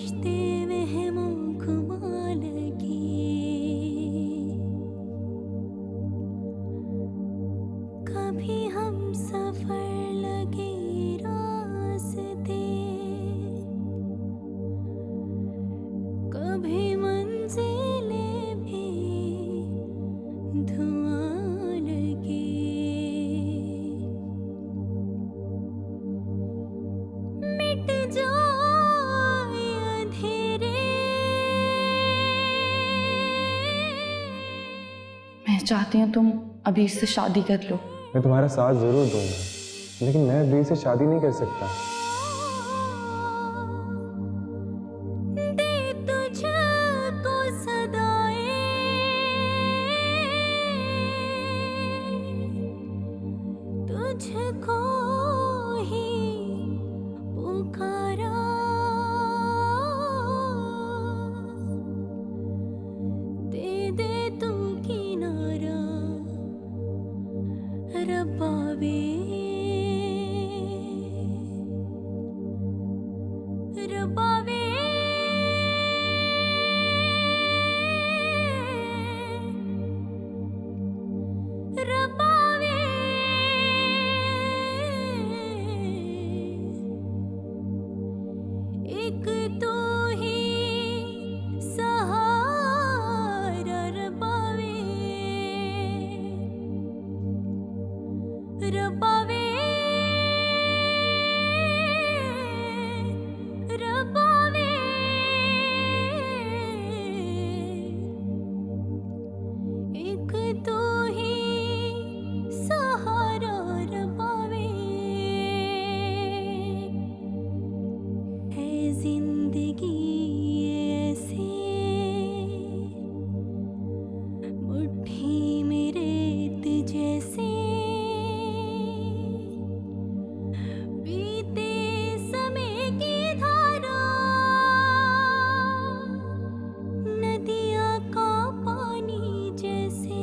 रिश्ते वहमों खुमार लगे, कभी हम सफर लगे रास्ते, कभी मंजिलें भी धुआं लगे। मिट जाए अंधेरे, मैं चाहती हूँ तुम अभी इससे शादी कर लो। मैं तुम्हारा साथ जरूर दूंगा, लेकिन मैं अभी से शादी नहीं कर सकता। दे तुझको सदाएं, तुझको ही पुकारा, दे दे तू किनारा रब्बा वे, रब्बा वे, रब्बा वे। एक तू ही सहारा रब्बा वे, रब्बा वे, रब्बा वे। एक तू ही सहारा रब्बा वे, है जिंदगी ऐसे मुट्ठी में रेत जैसे, बीते समय की धारा, नदियाँ का पानी जैसे,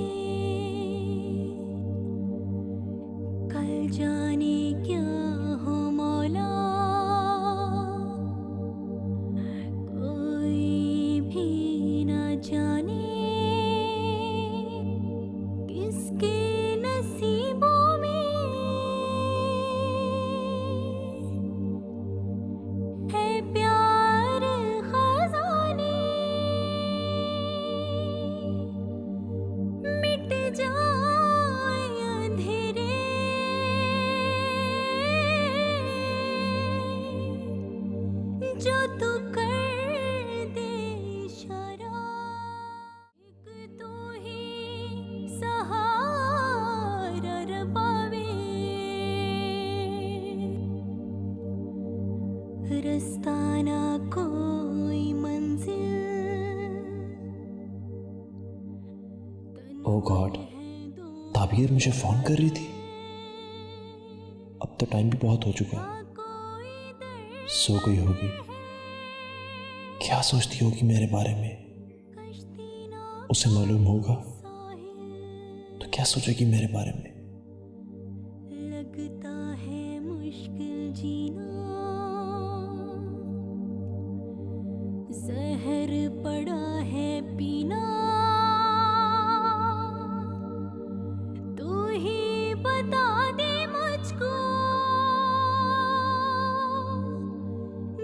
कल जाने क्या हो मौला, कोई भी ना जाने किसके नसीबों में है प्यार खजाने। मिट जाए अंधेरे, जो तू कर दे इशारा, एक तू ही सहारा रब्बा वे, रास्ता ना कोई मंजिल, ओ गॉड, ताबीर मुझे फोन कर रही थी। अब तो टाइम भी बहुत हो चुका है, सो गई होगी। क्या सोचती होगी मेरे बारे में? उसे मालूम होगा तो क्या सोचेगी मेरे बारे में? लगता है मुश्किल जीना, जहर पड़ा है पीना, तू ही बता दे मुझको,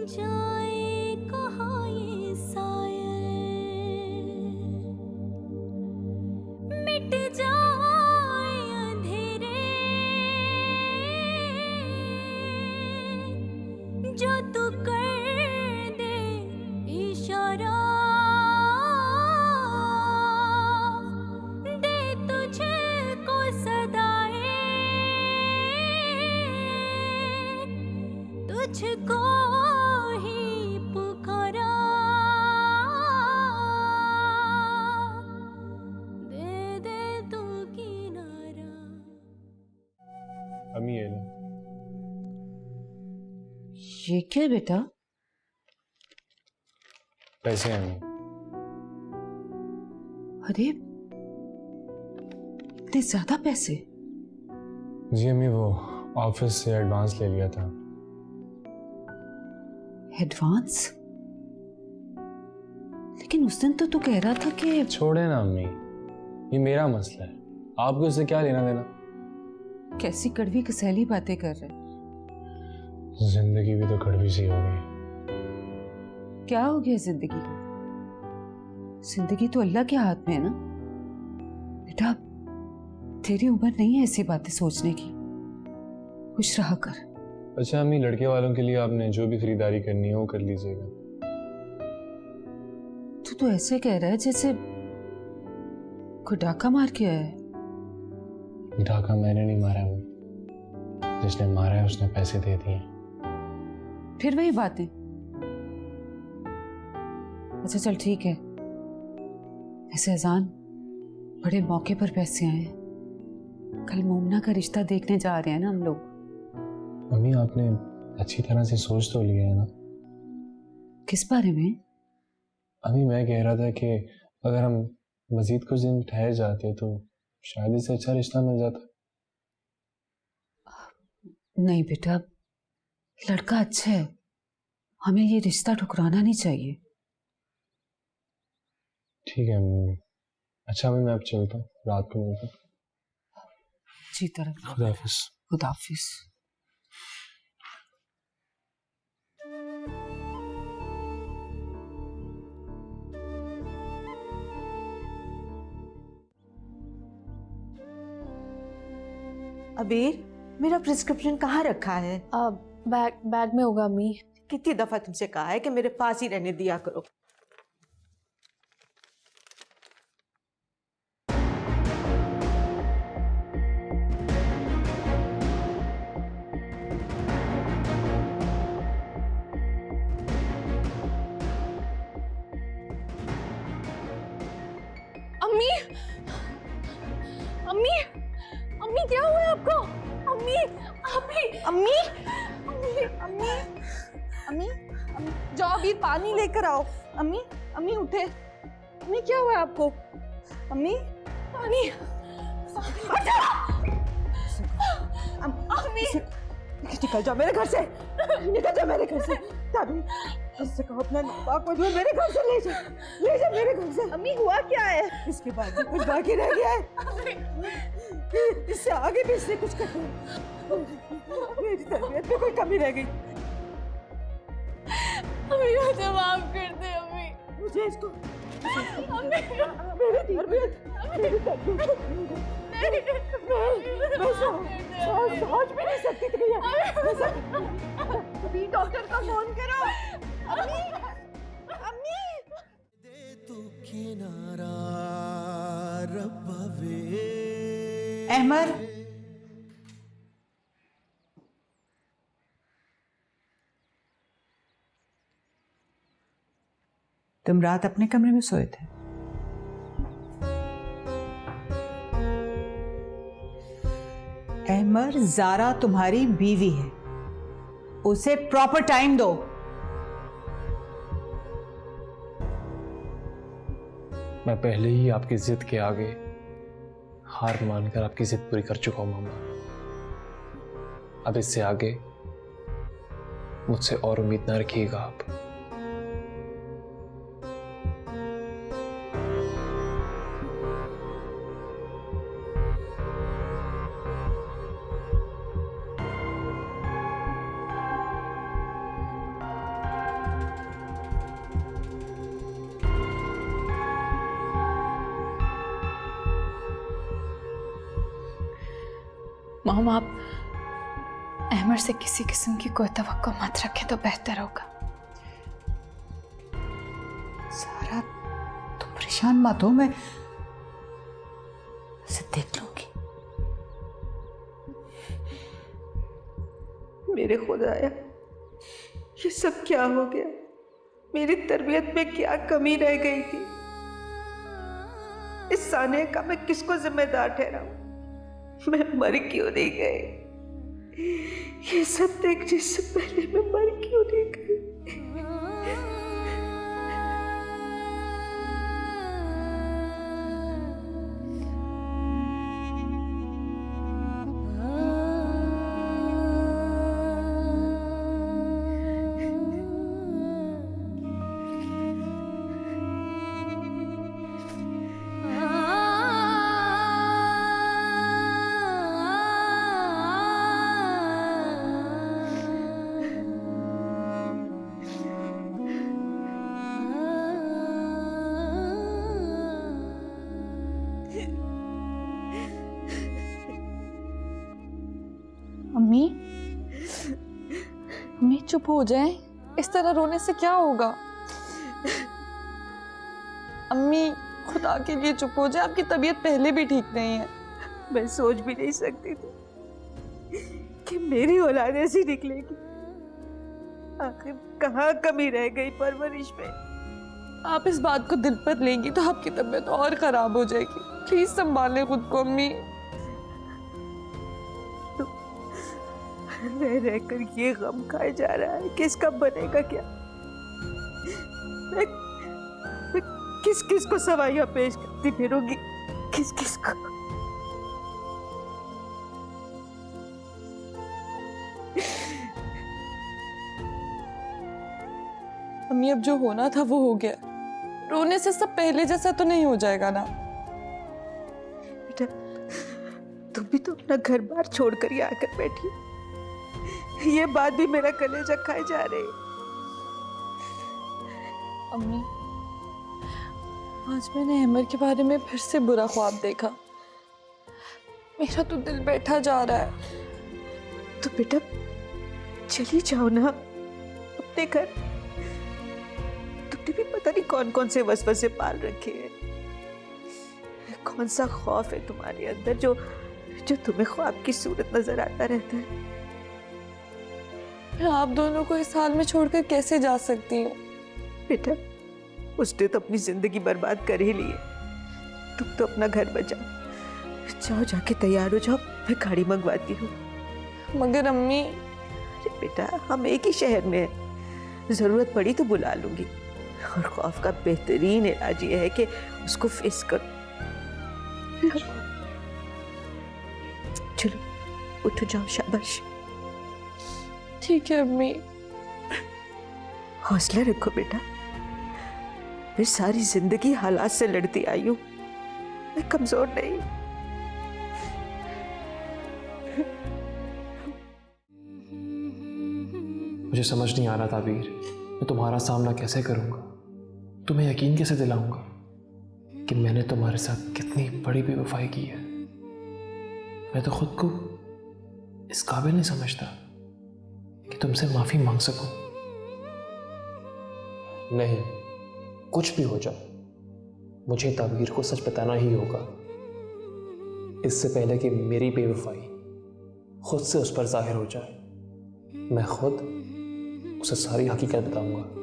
जाए कहाँ ये सायल, मिट जाए अंधेरे, जो तू कर दे इशारा, दे तुझको सदाएं, तुझको ही पुकारा, दे दे तू किनारा। अम्मी ये लो। ये क्या बेटा? पैसे हैं अम्मी। अरे इतने ज्यादा पैसे? जी अम्मी, वो ऑफिस से एडवांस ले लिया था। एडवांस? लेकिन उस दिन तो तू कह रहा था कि छोड़े ना अम्मी, ये मेरा मसला है, आपको इससे क्या लेना देना। कैसी कड़वी कसैली बातें कर रहे। जिंदगी भी तो कड़वी सी हो गई। क्या हो गया जिंदगी को? जिंदगी तो अल्लाह के हाथ में है ना बेटा। तेरी उम्र नहीं है ऐसी बातें सोचने की। खुश रहा कर। अच्छा अम्मी, लड़के वालों के लिए आपने जो भी खरीदारी करनी है वो कर लीजिएगा। तू तो ऐसे कह रहा है जैसे कोई डाका मार के आया है। डाका मैंने नहीं मारा है, वो जिसने मारा है उसने पैसे दे दिए। फिर वही बातें। अच्छा चल ठीक है। ऐसे अजान बड़े मौके पर पैसे आए हैं। कल मोमना का रिश्ता देखने जा रहे हैं ना हम लोग। अम्मी आपने अच्छी तरह से सोच तो लिया है ना? किस बारे में? अम्मी मैं कह रहा था कि अगर हम मजीद कुछ दिन ठहर जाते तो शायद इससे अच्छा रिश्ता मिल जाता। नहीं बेटा, लड़का अच्छा है, हमें ये रिश्ता ठुकराना नहीं चाहिए। ठीक है अम्मी। अच्छा अम्मी मैं अब चलता हूँ, रात को मिलता हूँ। जी तरह। खुदा हाफिज। खुदा हाफिज। अबीर, मेरा प्रिस्क्रिप्शन कहाँ रखा है? बैग में होगा अम्मी। कितनी दफा तुमसे कहा है कि मेरे पास ही रहने दिया करो। अम्मी अम्मी अम्मी क्या हुआ है आपको? अम्मी अम्मी अम्मी, अम्मी अम्मी अम्मी जाओ अभी पानी लेकर आओ। अम्मी अम्मी उठे। अम्मी क्या हुआ है आपको? अम्मी पानी। अम्मी निकल जाओ मेरे घर से, निकल जाओ मेरे घर से। ताबी, इससे कहो अपना नापाक वजूद मेरे घर से ले जा मेरे घर से। अम्मी हुआ क्या है? इसके बाद भी कुछ बाकी रह गया है, इससे आगे भी इसने कुछ कर दिया। मेरी तरबियत में कोई कमी रह गई। अम्मी मुझे माफ कर दे अम्मी। मुझे इसको अम्मी मेरी तरबियत मैं सोच भी नहीं सकती थी भैया। अभी डॉक्टर का फोन करो। अम्मी अम्मी अहमद, तुम रात अपने कमरे में सोए थे? अहमद, जारा तुम्हारी बीवी है, उसे प्रॉपर टाइम दो। मैं पहले ही आपकी जिद के आगे हार मानकर आपकी जिद पूरी कर चुका हूं मामा। अब इससे आगे मुझसे और उम्मीद ना रखिएगा आप। मॉम, आप अहमद से किसी किस्म की कोई तवक्को मत रखें तो बेहतर होगा। सारा तुम परेशान मत हो, मैं उसे देख लूंगी। मेरे खुदाया, ये सब क्या हो गया? मेरी तरबियत में क्या कमी रह गई थी? इस साने का मैं किसको जिम्मेदार ठहराऊं? मैं मर क्यों नहीं गई? ये सब देखने से पहले मैं मर क्यों नहीं गई? चुप हो जाएं। इस तरह रोने से क्या होगा? अम्मी खुदा के लिए चुप हो जाए, आपकी तबीयत पहले भी ठीक नहीं है। मैं सोच भी नहीं सकती थी कि मेरी औलाद ऐसी निकलेगी। आखिर कहाँ कमी रह गई परवरिश में। आप इस बात को दिल पर लेंगी तो आपकी तबीयत और खराब हो जाएगी। प्लीज संभालें खुद को अम्मी। रह रहकर ये गम खाया जा रहा है कि इसका बनेगा क्या। मैं किस किस को सवाइयां पेश करती फिरूंगी, किस किस को। अम्मी अब जो होना था वो हो गया। रोने से सब पहले जैसा तो नहीं हो जाएगा ना। बेटा तुम भी तो अपना घर बार छोड़कर ही आकर बैठी। ये बात भी मेरा कलेजा खाए जा रही। अम्मी आज मैंने अहमर के बारे में फिर से बुरा ख्वाब देखा। मेरा तो दिल बैठा जा रहा है। तो बेटा चली जाओ ना अपने घर। तुमने भी पता नहीं कौन कौन से वसवसे पाल रखे हैं। कौन सा खौफ है तुम्हारे अंदर जो जो तुम्हें ख्वाब की सूरत नजर आता रहता है। मैं आप दोनों को इस हाल में छोड़कर कैसे जा सकती हूँ? बेटा उसने तो अपनी जिंदगी बर्बाद कर ही ली है। तुम तो अपना घर बचाओ। जाओ जाके तैयार हो जाओ, मैं गाड़ी मंगवाती हूँ। मगर अम्मी। अरे बेटा हम एक ही शहर में हैं, जरूरत पड़ी तो बुला लूंगी। और खौफ का बेहतरीन इलाज ये है कि उसको फेस करो। चलो उठो जाओ, शाबाश। ठीक है अम्मी। हौसला रखो बेटा। मैं सारी जिंदगी हालात से लड़ती आई हूं, मैं कमजोर नहीं। मुझे समझ नहीं आ रहा ताबीर, मैं तुम्हारा सामना कैसे करूंगा, तुम्हें यकीन कैसे दिलाऊंगा कि मैंने तुम्हारे साथ कितनी बड़ी बेवफाई की है। मैं तो खुद को इस काबिल नहीं समझता कि तुमसे माफी मांग सकूं। नहीं, कुछ भी हो जाए मुझे ताबीर को सच बताना ही होगा, इससे पहले कि मेरी बेवफाई खुद से उस पर जाहिर हो जाए। मैं खुद उसे सारी हकीकत बताऊंगा।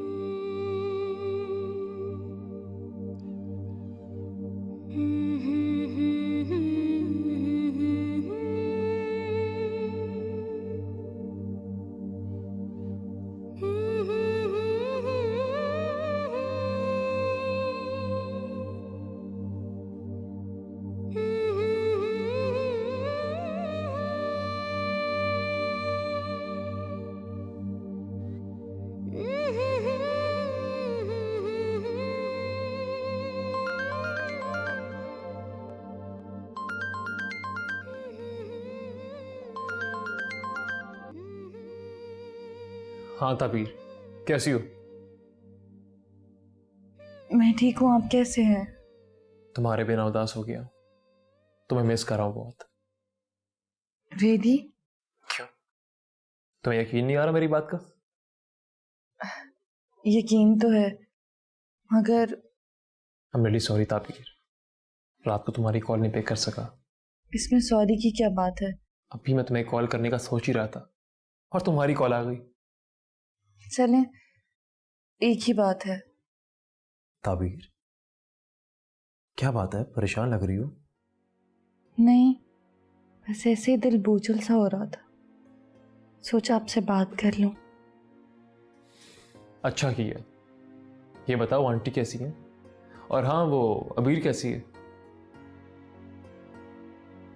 हाँ ताबीर, कैसी हो? मैं ठीक हूँ, आप कैसे हैं? तुम्हारे बिना उदास हो गया, तुम्हें मिस कर रहा हूं बहुत। वेदी, क्यों? तुम्हें यकीन नहीं आ रहा मेरी बात का? यकीन तो है मगर आई एम रियली सॉरी ताबीर, रात को तुम्हारी कॉल नहीं पिक कर सका। इसमें सॉरी की क्या बात है? अभी मैं तुम्हें कॉल करने का सोच ही रहा था और तुम्हारी कॉल आ गई। चलें, एक ही बात है। ताबीर क्या बात है, परेशान लग रही हो? नहीं, बस ऐसे ही दिल बोझल सा हो रहा था, सोचा आपसे बात कर लूं। अच्छा किया। ये बताओ आंटी कैसी है? और हाँ, वो अबीर कैसी है?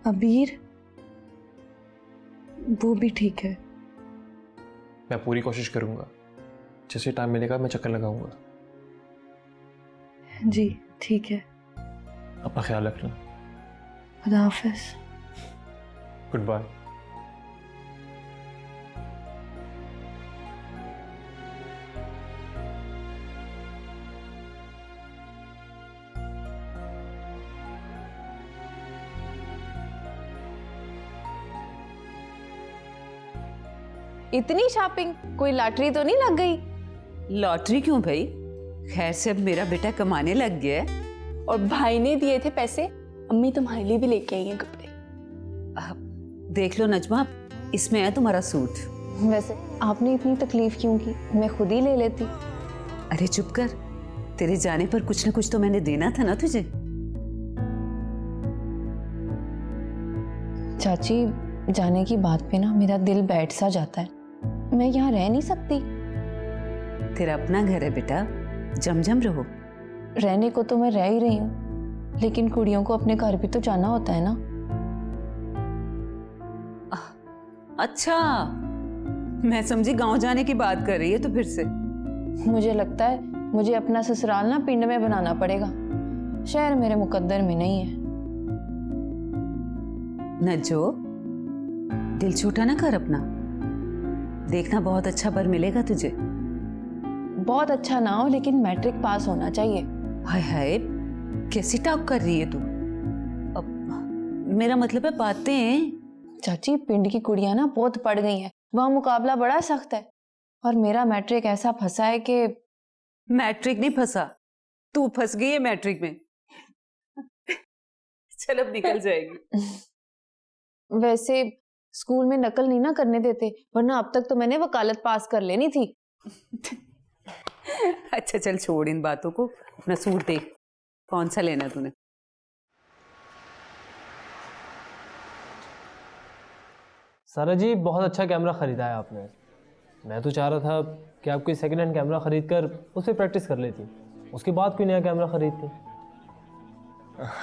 अबीर, वो भी ठीक है। मैं पूरी कोशिश करूंगा, जैसे टाइम मिलेगा मैं चक्कर लगाऊंगा। जी ठीक है। अपना ख्याल रखना। खुदा हाफिज। Good bye. इतनी शॉपिंग, कोई लॉटरी तो नहीं लग गई? लॉटरी क्यों भाई? खैर से अब मेरा बेटा कमाने लग गया है। और भाई ने दिए थे पैसे, अम्मी तुम्हारे लिए भी लेके आई हैं कपड़े। देख लो नजमा, इसमें है तुम्हारा सूट। वैसे आपने इतनी तकलीफ क्यों की, मैं खुद ही ले लेती। अरे चुप कर, तेरे जाने पर कुछ ना कुछ तो मैंने देना था ना तुझे। चाची, जाने की बात पे ना मेरा दिल बैठ सा जाता है, मैं यहाँ रह नहीं सकती। तेरा अपना घर है बेटा, जम रहो। रहने को तो मैं रह ही रही हूँ, लेकिन कुड़ियों को अपने घर भी तो जाना होता है ना। अच्छा, मैं समझी गांव जाने की बात कर रही है तो फिर से। मुझे लगता है मुझे अपना ससुराल ना पिंड में बनाना पड़ेगा, शहर मेरे मुकद्दर में नहीं है। नज्जो, दिल छोटा ना कर अपना, देखना बहुत अच्छा बर मिलेगा तुझे। बहुत अच्छा ना हो, लेकिन मैट्रिक पास होना चाहिए। हाय हाय, कैसी टॉक कर रही है तू? अब मेरा मतलब है बातें। चाची, पिंड की कुड़ियां ना बहुत पढ़ गई हैं, वहां मुकाबला बड़ा सख्त है, और मेरा मैट्रिक ऐसा फंसा है कि। मैट्रिक नहीं फंसा, तू फंस गई है मैट्रिक में। चल अब निकल जाएगी। वैसे स्कूल में नकल नहीं ना करने देते, वरना अब तक तो मैंने वकालत पास कर लेनी थी। अच्छा चल छोड़ इन बातों को, अपना सूट देख, कौन सा लेना तूने? सारा जी, बहुत अच्छा कैमरा ख़रीदा है आपने। मैं तो चाह रहा था कि आप कोई सेकंड हैंड कैमरा ख़रीद कर उस पर प्रैक्टिस कर लेती, उसके बाद कोई नया कैमरा ख़रीदती।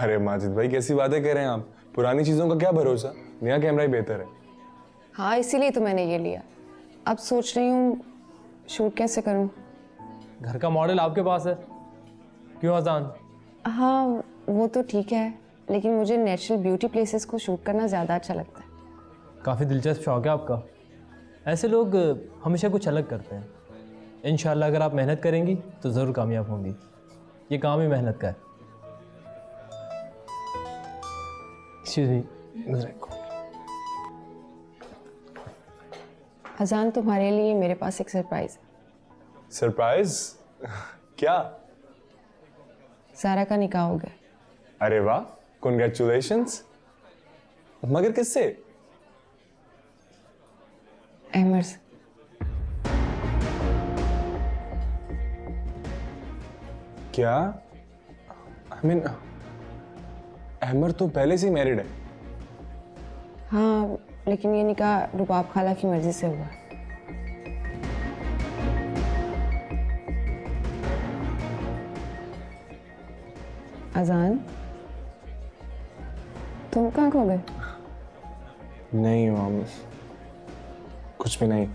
अरे माजिद भाई, कैसी बातें कर रहे हैं आप? पुरानी चीज़ों का क्या भरोसा, नया कैमरा ही बेहतर है। हाँ, इसीलिए तो मैंने ये लिया। अब सोच रही हूँ शूट कैसे करूँ। घर का मॉडल आपके पास है, क्यों अजान? हाँ वो तो ठीक है, लेकिन मुझे नेचुरल ब्यूटी प्लेसेस को शूट करना ज़्यादा अच्छा लगता है। काफ़ी दिलचस्प शौक है आपका। ऐसे लोग हमेशा कुछ अलग करते हैं। इंशाल्लाह अगर आप मेहनत करेंगी तो ज़रूर कामयाब होंगी। ये काम ही मेहनत का है। Excuse me. अजान, तुम्हारे लिए मेरे पास एक सरप्राइज है। सरप्राइज? क्या? सारा का निकाह हो गया। अरे वाह, कॉन्ग्रेचुलेशंस। मगर किससे? अहमर से। क्या? आई मीन, अहमर तो पहले से ही मैरिड है। हाँ, लेकिन ये निकाह रुबाब खाला की मर्जी से हुआ। अजान, तुम कहाँ खो गए? नहीं माम, कुछ भी नहीं।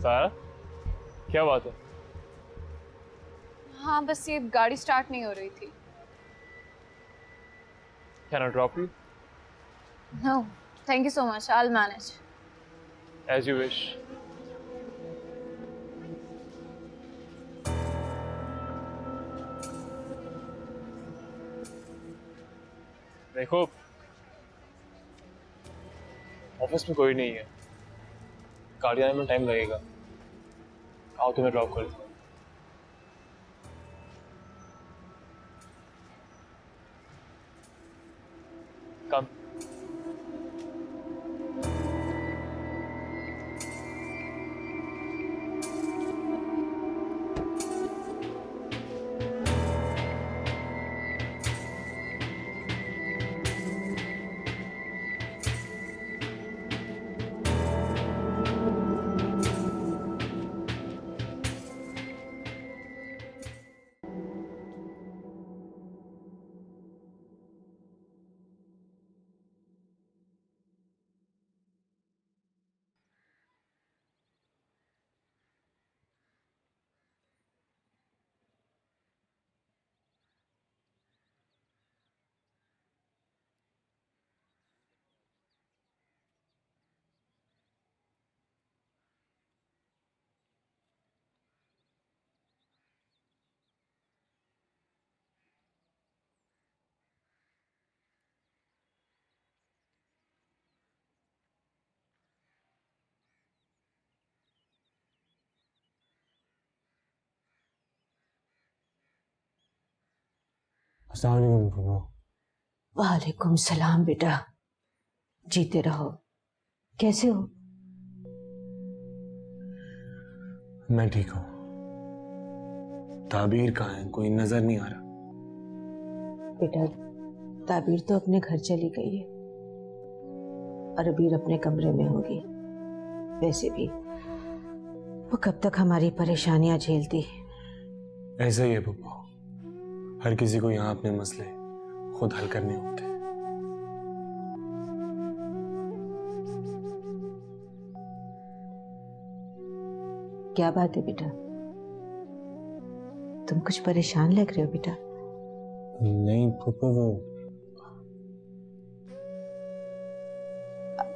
सारा, क्या बात है? हाँ, बस ये गाड़ी स्टार्ट नहीं हो रही थी। Can I drop you? No, thank you so much. I'll manage. As you wish. देखो, ऑफिस में कोई नहीं है, गाड़ी आने में टाइम लगेगा। आओ तुम्हें ड्रॉप कर दूँ। कम। अस्सलाम वालेकुम फूफा। वालेकुम सलाम बेटा, जीते रहो। कैसे हो? मैं ठीक हूँ। ताबीर कहाँ है? कोई नजर नहीं आ रहा। बेटा, ताबीर तो अपने घर चली गई है और अबीर अपने कमरे में होगी। वैसे भी वो कब तक हमारी परेशानियां झेलती। ऐसा ही है पप्पा, हर किसी को यहाँ अपने मसले खुद हल करने होते हैं। क्या बात है बेटा, तुम कुछ परेशान लग रहे हो बेटा। नहीं पप्पा, वो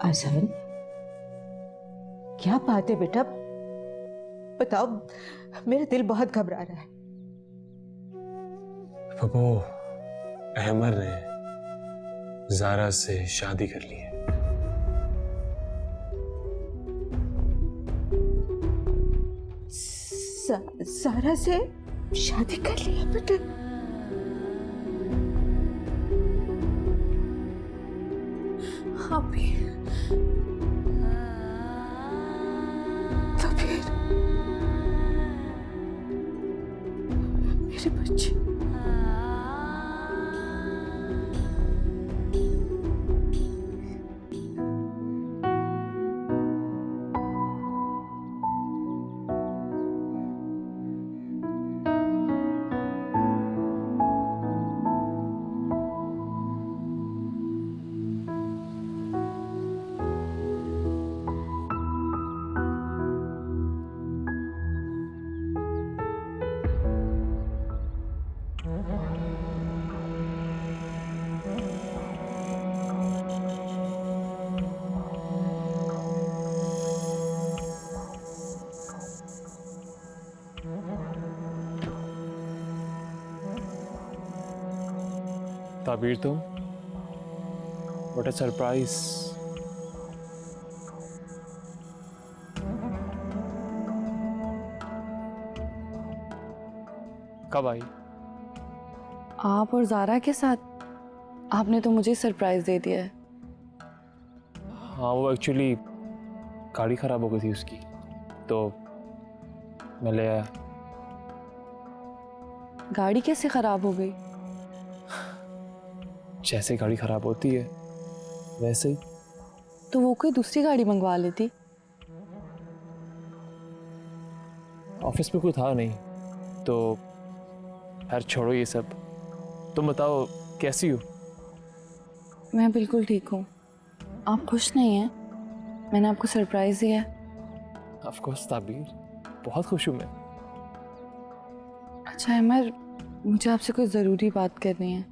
आसान, क्या बात है बेटा, बताओ, मेरा दिल बहुत घबरा रहा है। पप्पा, अहमर ने ज़ारा से शादी कर ली है। ज़ारा से शादी कर लिया बेटा? हाँ भी, तो फिर मेरे बच्चे। ताबीर, तुम व्हाट अ सरप्राइज। कब आई? आप और ज़ारा के साथ? आपने तो मुझे सरप्राइज दे दिया है। हाँ, वो एक्चुअली गाड़ी खराब हो गई थी उसकी, तो मैं ले आया। गाड़ी कैसे खराब हो गई? जैसे गाड़ी खराब होती है वैसे ही। तो वो कोई दूसरी गाड़ी मंगवा लेती। ऑफिस में कोई था नहीं, तो खैर छोड़ो ये सब। तुम बताओ कैसी हो? मैं बिल्कुल ठीक हूँ। आप खुश नहीं हैं? मैंने आपको सरप्राइज दिया है। ऑफ कोर्स ताबीर, बहुत खुश हूँ मैं। अच्छा अमर, मुझे आपसे कोई ज़रूरी बात करनी है।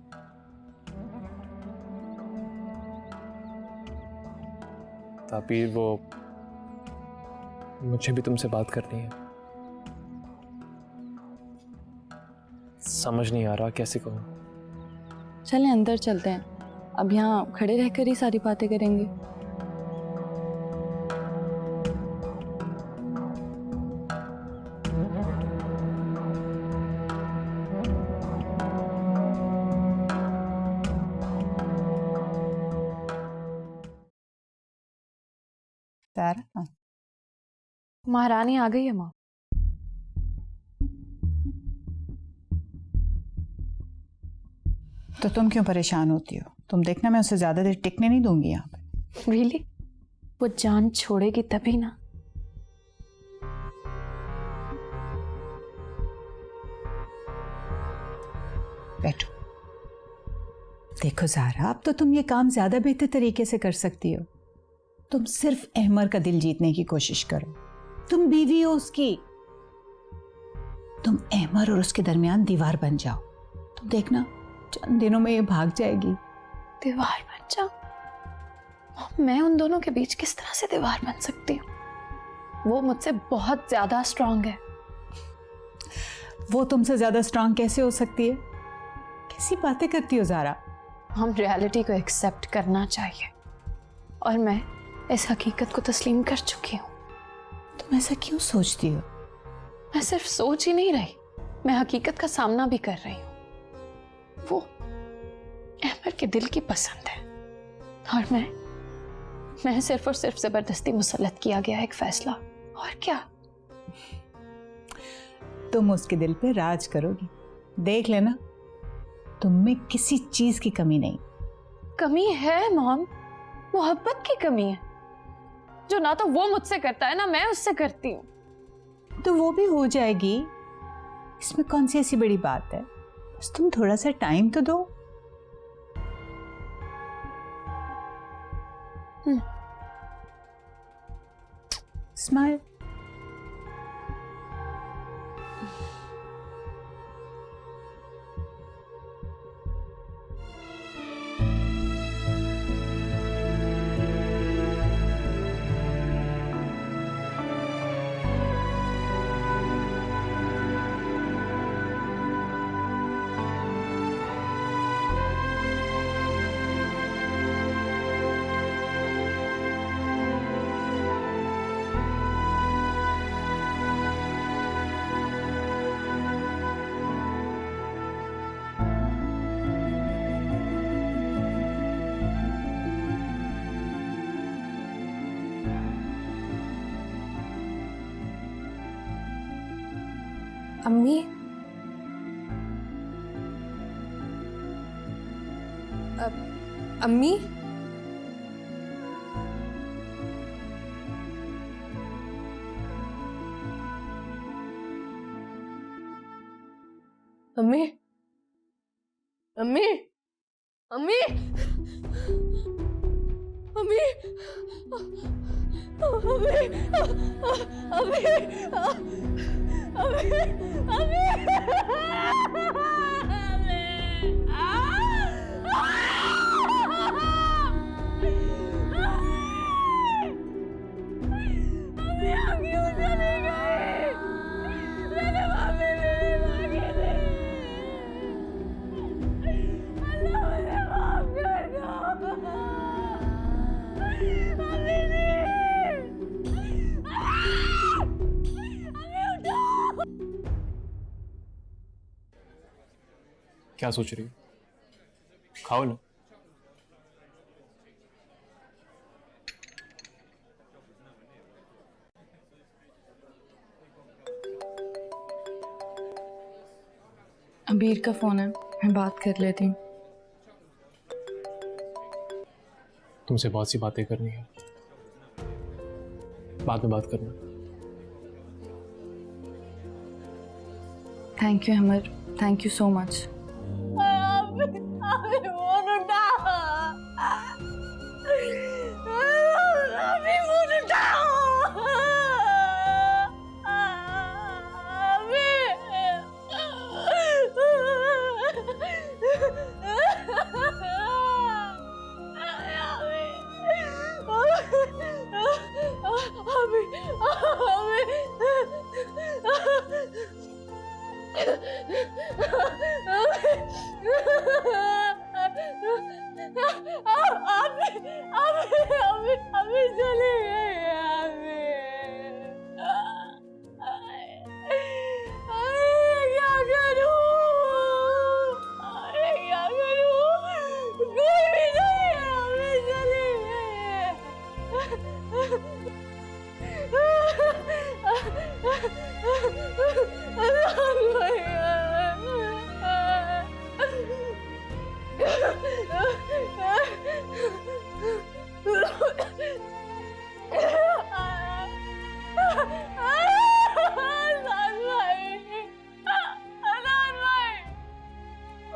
ताबीर, वो मुझे भी तुमसे बात करनी है। समझ नहीं आ रहा कैसे कहूँ। चलें अंदर चलते हैं, अब यहाँ खड़े रहकर ही सारी बातें करेंगे। महारानी आ गई है माँ। तो तुम क्यों परेशान होती हो? तुम देखना, मैं उसे ज्यादा देर टिकने नहीं दूंगी यहाँ पे। रियली? वो जान छोड़ेगी तभी ना। बैठो। देखो ज़ारा, अब तो तुम ये काम ज्यादा बेहतर तरीके से कर सकती हो। तुम सिर्फ अहमर का दिल जीतने की कोशिश करो। तुम बीवी हो उसकी। तुम अहमर और उसके दरमियान दीवार बन जाओ। तुम देखना चंद दिनों में ये भाग जाएगी। दीवार बन जाओ? मैं उन दोनों के बीच किस तरह से दीवार बन सकती हूँ? वो मुझसे बहुत ज्यादा स्ट्रांग है। वो तुमसे ज्यादा स्ट्रांग कैसे हो सकती है? कैसी बातें करती हो ज़ारा? हम रियलिटी को एक्सेप्ट करना चाहिए और मैं इस हकीकत को तस्लीम कर चुकी हूँ। तुम ऐसा क्यों सोचती हो? मैं सिर्फ सोच ही नहीं रही, मैं हकीकत का सामना भी कर रही हूँ। वो अहमर के दिल की पसंद है और मैं सिर्फ और सिर्फ जबरदस्ती मुसल्लत किया गया एक फैसला, और क्या। तुम उसके दिल पे राज करोगी, देख लेना। तुम में किसी चीज की कमी नहीं। कमी है मॉम, मोहब्बत की कमी है, जो ना तो वो मुझसे करता है ना मैं उससे करती हूँ। तो वो भी हो जाएगी, इसमें कौन सी ऐसी बड़ी बात है? बस तुम थोड़ा सा टाइम तो दो। स्माइल। अम्मी, अम्मी, अम्मी, अम्मी, अम्मी, अम्मी, अम्मी, क्या सोच रही हो? खाओ ना। अबीर का फोन है, मैं बात कर लेती हूँ। तुमसे बहुत सी बातें करनी है, बाद में बात करना। Thank you Ahmar, thank you so much.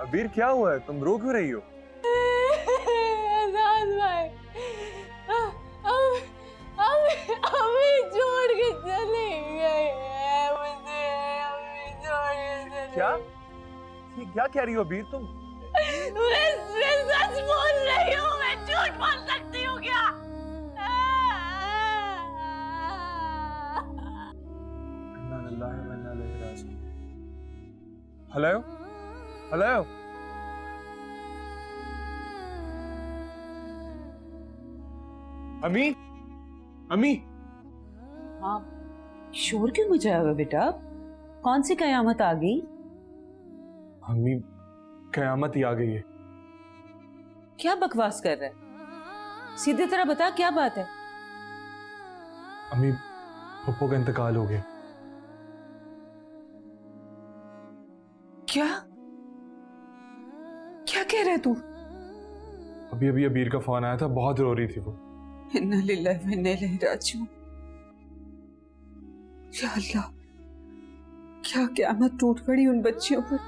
अबीर क्या हुआ है? तुम रो क्यों रही हो? अभी छोड़ के चले गए हैं मुझे, अभी छोड़ के चले। क्या? ये क्या कह रही हो अबीर तुम? मैं सच बोल रही हूँ, मैं झूठ बोल सकती हूँ क्या? हेलो हेलो अमी अमी। हाँ, शोर क्यों मचाया हुआ बेटा? कौन सी कयामत आ गई? अम्मी कयामत ही आ गई है। क्या बकवास कर रहा है? सीधे तरह बता, क्या बात है? अम्मी पप्पू का इंतकाल हो गया। क्या क्या कह रहे तू? अभी अभी अबीर का फोन आया था, बहुत रो रही थी वो। इन्ना लिल्लाहि व इन्ना इलैहि राजिऊन। या अल्लाह, क्या क़यामत टूट पड़ी उन बच्चियों पर।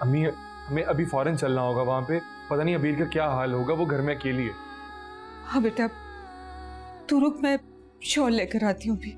अम्मी हमें अभी फौरन चलना होगा वहां पे, पता नहीं अबीर का क्या हाल होगा, वो घर में अकेली है। हाँ बेटा, तू रुक, मैं शॉल लेकर आती हूँ भी।